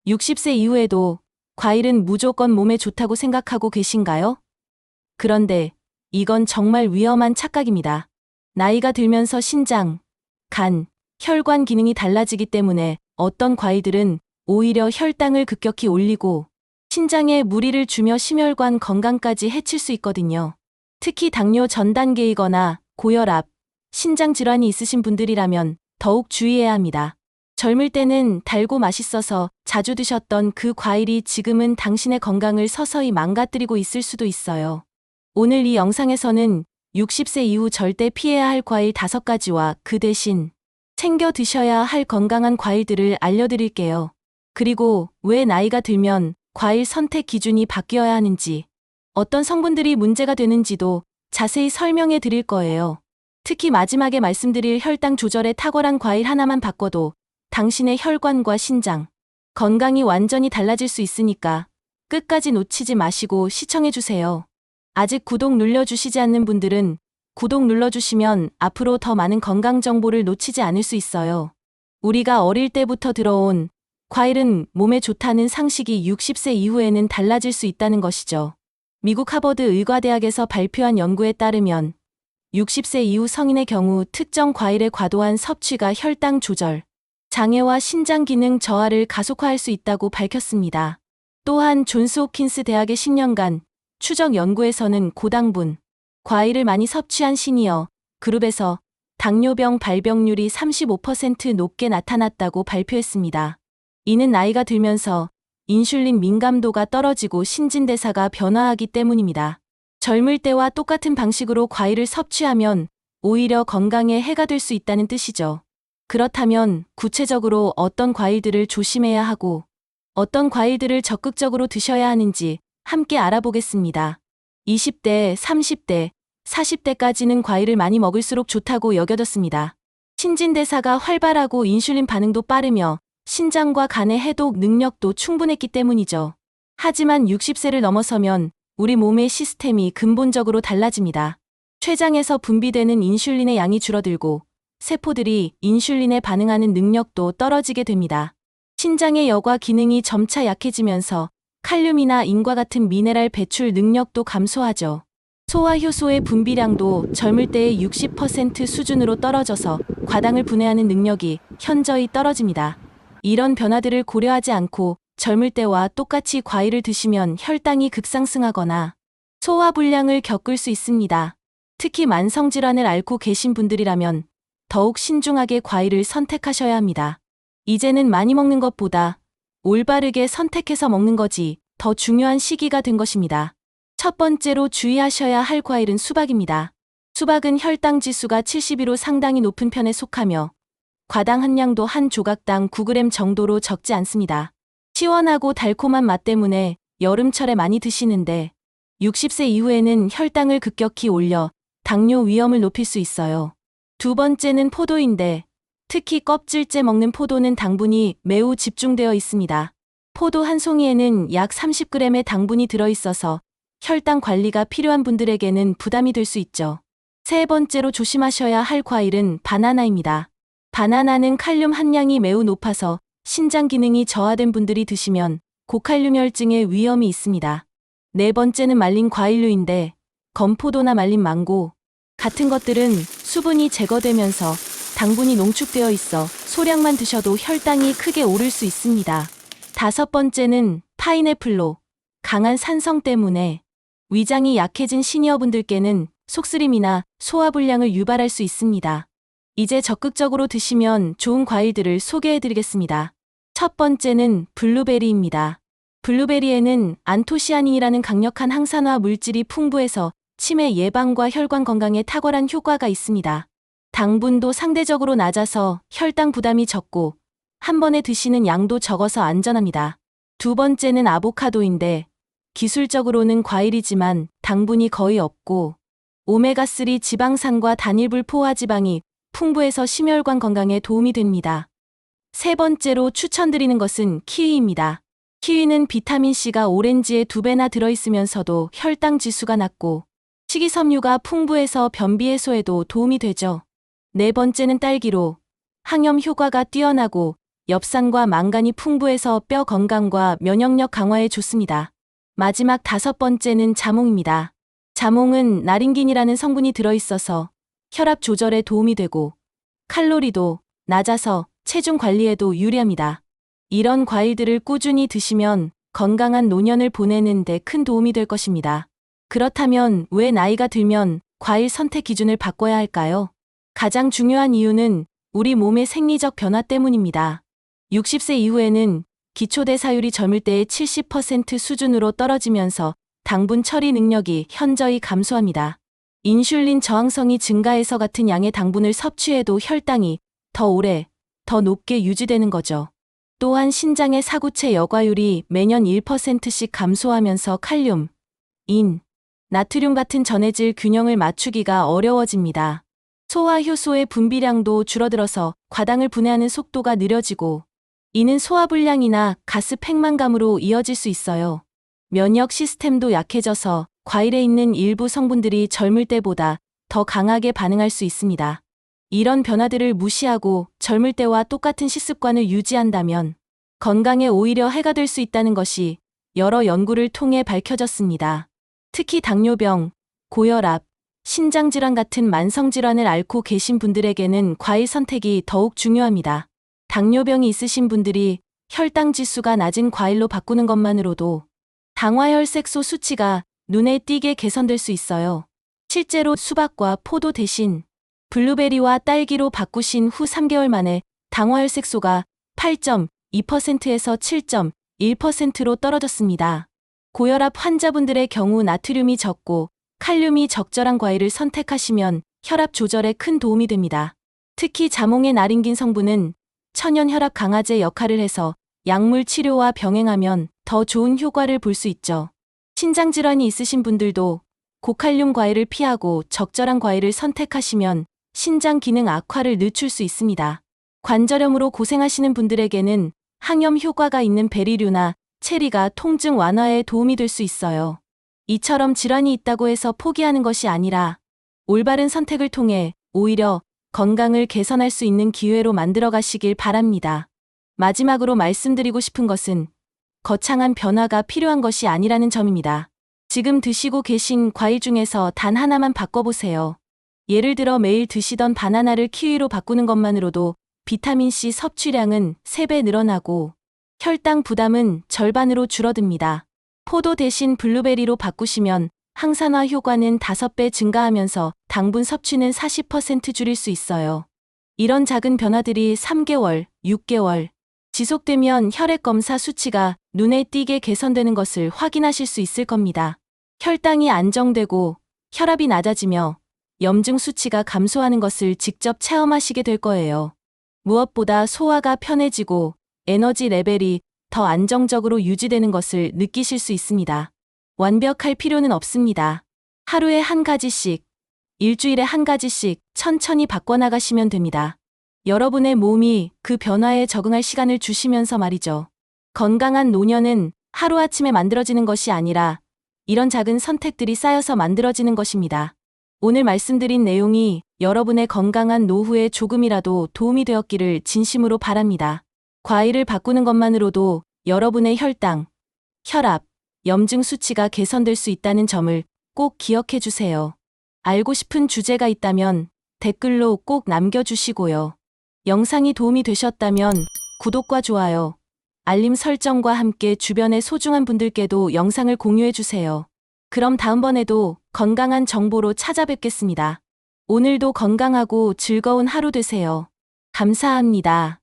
60세 이후에도 과일은 무조건 몸에 좋다고 생각하고 계신가요? 그런데 이건 정말 위험한 착각입니다. 나이가 들면서 신장, 간, 혈관 기능이 달라지기 때문에 어떤 과일들은 오히려 혈당을 급격히 올리고 신장에 무리를 주며 심혈관 건강까지 해칠 수 있거든요. 특히 당뇨 전 단계이거나 고혈압, 신장 질환이 있으신 분들이라면 더욱 주의해야 합니다. 젊을 때는 달고 맛있어서 자주 드셨던 그 과일이 지금은 당신의 건강을 서서히 망가뜨리고 있을 수도 있어요. 오늘 이 영상에서는 60세 이후 절대 피해야 할 과일 5가지와 그 대신 챙겨 드셔야 할 건강한 과일들을 알려드릴게요. 그리고 왜 나이가 들면 과일 선택 기준이 바뀌어야 하는지, 어떤 성분들이 문제가 되는지도 자세히 설명해 드릴 거예요. 특히 마지막에 말씀드릴 혈당 조절에 탁월한 과일 하나만 바꿔도 당신의 혈관과 신장, 건강이 완전히 달라질 수 있으니까 끝까지 놓치지 마시고 시청해주세요. 아직 구독 눌러주시지 않는 분들은 구독 눌러주시면 앞으로 더 많은 건강 정보를 놓치지 않을 수 있어요. 우리가 어릴 때부터 들어온 과일은 몸에 좋다는 상식이 60세 이후에는 달라질 수 있다는 것이죠. 미국 하버드 의과대학에서 발표한 연구에 따르면 60세 이후 성인의 경우 특정 과일의 과도한 섭취가 혈당 조절, 장애와 신장 기능 저하를 가속화할 수 있다고 밝혔습니다. 또한 존스 홉킨스 대학의 10년간 추적 연구에서는 고당분, 과일을 많이 섭취한 시니어 그룹에서 당뇨병 발병률이 35% 높게 나타났다고 발표했습니다. 이는 나이가 들면서 인슐린 민감도가 떨어지고 신진대사가 변화하기 때문입니다. 젊을 때와 똑같은 방식으로 과일을 섭취하면 오히려 건강에 해가 될 수 있다는 뜻이죠. 그렇다면 구체적으로 어떤 과일들을 조심해야 하고 어떤 과일들을 적극적으로 드셔야 하는지 함께 알아보겠습니다. 20대, 30대, 40대까지는 과일을 많이 먹을수록 좋다고 여겨졌습니다. 신진대사가 활발하고 인슐린 반응도 빠르며 신장과 간의 해독 능력도 충분했기 때문이죠. 하지만 60세를 넘어서면 우리 몸의 시스템이 근본적으로 달라집니다. 췌장에서 분비되는 인슐린의 양이 줄어들고 세포들이 인슐린에 반응하는 능력도 떨어지게 됩니다. 신장의 여과 기능이 점차 약해지면서 칼륨이나 인과 같은 미네랄 배출 능력도 감소하죠. 소화효소의 분비량도 젊을 때의 60% 수준으로 떨어져서 과당을 분해하는 능력이 현저히 떨어집니다. 이런 변화들을 고려하지 않고 젊을 때와 똑같이 과일을 드시면 혈당이 급상승하거나 소화불량을 겪을 수 있습니다. 특히 만성질환을 앓고 계신 분들이라면 더욱 신중하게 과일을 선택하셔야 합니다. 이제는 많이 먹는 것보다 올바르게 선택해서 먹는 것이 더 중요한 시기가 된 것입니다. 첫 번째로 주의하셔야 할 과일은 수박입니다. 수박은 혈당 지수가 72로 상당히 높은 편에 속하며 과당 함량도 한 조각당 9g 정도로 적지 않습니다. 시원하고 달콤한 맛 때문에 여름철에 많이 드시는데 60세 이후에는 혈당을 급격히 올려 당뇨 위험을 높일 수 있어요. 두 번째는 포도인데 특히 껍질째 먹는 포도는 당분이 매우 집중되어 있습니다. 포도 한 송이에는 약 30g의 당분이 들어있어서 혈당 관리가 필요한 분들에게는 부담이 될 수 있죠. 세 번째로 조심하셔야 할 과일은 바나나입니다. 바나나는 칼륨 함량이 매우 높아서 신장 기능이 저하된 분들이 드시면 고칼륨혈증의 위험이 있습니다. 네 번째는 말린 과일류인데 건포도나 말린 망고 같은 것들은 수분이 제거되면서 당분이 농축되어 있어 소량만 드셔도 혈당이 크게 오를 수 있습니다. 다섯 번째는 파인애플로 강한 산성 때문에 위장이 약해진 시니어분들께는 속쓰림이나 소화불량을 유발할 수 있습니다. 이제 적극적으로 드시면 좋은 과일들을 소개해드리겠습니다. 첫 번째는 블루베리입니다. 블루베리에는 안토시아닌이라는 강력한 항산화 물질이 풍부해서 치매 예방과 혈관 건강에 탁월한 효과가 있습니다. 당분도 상대적으로 낮아서 혈당 부담이 적고 한 번에 드시는 양도 적어서 안전합니다. 두 번째는 아보카도인데 기술적으로는 과일이지만 당분이 거의 없고 오메가3 지방산과 단일불 포화지방이 풍부해서 심혈관 건강에 도움이 됩니다. 세 번째로 추천드리는 것은 키위입니다. 키위는 비타민C가 오렌지의 2배나 들어있으면서도 혈당 지수가 낮고 식이섬유가 풍부해서 변비 해소에도 도움이 되죠. 네 번째는 딸기로 항염 효과가 뛰어나고 엽산과 망간이 풍부해서 뼈 건강과 면역력 강화에 좋습니다. 마지막 5번째는 자몽입니다. 자몽은 나린긴이라는 성분이 들어있어서 혈압 조절에 도움이 되고 칼로리도 낮아서 체중 관리에도 유리합니다. 이런 과일들을 꾸준히 드시면 건강한 노년을 보내는 데 큰 도움이 될 것입니다. 그렇다면 왜 나이가 들면 과일 선택 기준을 바꿔야 할까요? 가장 중요한 이유는 우리 몸의 생리적 변화 때문입니다. 60세 이후에는 기초대사율이 젊을 때의 70% 수준으로 떨어지면서 당분 처리 능력이 현저히 감소합니다. 인슐린 저항성이 증가해서 같은 양의 당분을 섭취해도 혈당이 더 오래, 더 높게 유지되는 거죠. 또한 신장의 사구체 여과율이 매년 1%씩 감소하면서 칼륨, 인, 나트륨 같은 전해질 균형을 맞추기가 어려워집니다. 소화 효소의 분비량도 줄어들어서 과당을 분해하는 속도가 느려지고 이는 소화불량이나 가스 팽만감으로 이어질 수 있어요. 면역 시스템도 약해져서 과일에 있는 일부 성분들이 젊을 때보다 더 강하게 반응할 수 있습니다. 이런 변화들을 무시하고 젊을 때와 똑같은 식습관을 유지한다면 건강에 오히려 해가 될 수 있다는 것이 여러 연구를 통해 밝혀졌습니다. 특히 당뇨병, 고혈압, 신장질환 같은 만성질환을 앓고 계신 분들에게는 과일 선택이 더욱 중요합니다. 당뇨병이 있으신 분들이 혈당 지수가 낮은 과일로 바꾸는 것만으로도 당화혈색소 수치가 눈에 띄게 개선될 수 있어요. 실제로 수박과 포도 대신 블루베리와 딸기로 바꾸신 후 3개월 만에 당화혈색소가 8.2%에서 7.1%로 떨어졌습니다. 고혈압 환자분들의 경우 나트륨이 적고 칼륨이 적절한 과일을 선택하시면 혈압 조절에 큰 도움이 됩니다. 특히 자몽의 나린긴 성분은 천연 혈압 강화제 역할을 해서 약물 치료와 병행하면 더 좋은 효과를 볼 수 있죠. 신장질환이 있으신 분들도 고칼륨 과일을 피하고 적절한 과일을 선택하시면 신장 기능 악화를 늦출 수 있습니다. 관절염으로 고생하시는 분들에게는 항염 효과가 있는 베리류나 체리가 통증 완화에 도움이 될 수 있어요. 이처럼 질환이 있다고 해서 포기하는 것이 아니라 올바른 선택을 통해 오히려 건강을 개선할 수 있는 기회로 만들어 가시길 바랍니다. 마지막으로 말씀드리고 싶은 것은 거창한 변화가 필요한 것이 아니라는 점입니다. 지금 드시고 계신 과일 중에서 단 하나만 바꿔보세요. 예를 들어 매일 드시던 바나나를 키위로 바꾸는 것만으로도 비타민C 섭취량은 3배 늘어나고 혈당 부담은 절반으로 줄어듭니다. 포도 대신 블루베리로 바꾸시면 항산화 효과는 5배 증가하면서 당분 섭취는 40% 줄일 수 있어요. 이런 작은 변화들이 3개월, 6개월 지속되면 혈액 검사 수치가 눈에 띄게 개선되는 것을 확인하실 수 있을 겁니다. 혈당이 안정되고 혈압이 낮아지며 염증 수치가 감소하는 것을 직접 체험하시게 될 거예요. 무엇보다 소화가 편해지고 에너지 레벨이 더 안정적으로 유지되는 것을 느끼실 수 있습니다. 완벽할 필요는 없습니다. 하루에 한 가지씩, 일주일에 한 가지씩 천천히 바꿔나가시면 됩니다. 여러분의 몸이 그 변화에 적응할 시간을 주시면서 말이죠. 건강한 노년은 하루아침에 만들어지는 것이 아니라 이런 작은 선택들이 쌓여서 만들어지는 것입니다. 오늘 말씀드린 내용이 여러분의 건강한 노후에 조금이라도 도움이 되었기를 진심으로 바랍니다. 과일을 바꾸는 것만으로도 여러분의 혈당, 혈압, 염증 수치가 개선될 수 있다는 점을 꼭 기억해 주세요. 알고 싶은 주제가 있다면 댓글로 꼭 남겨주시고요. 영상이 도움이 되셨다면 구독과 좋아요, 알림 설정과 함께 주변의 소중한 분들께도 영상을 공유해 주세요. 그럼 다음번에도 건강한 정보로 찾아뵙겠습니다. 오늘도 건강하고 즐거운 하루 되세요. 감사합니다.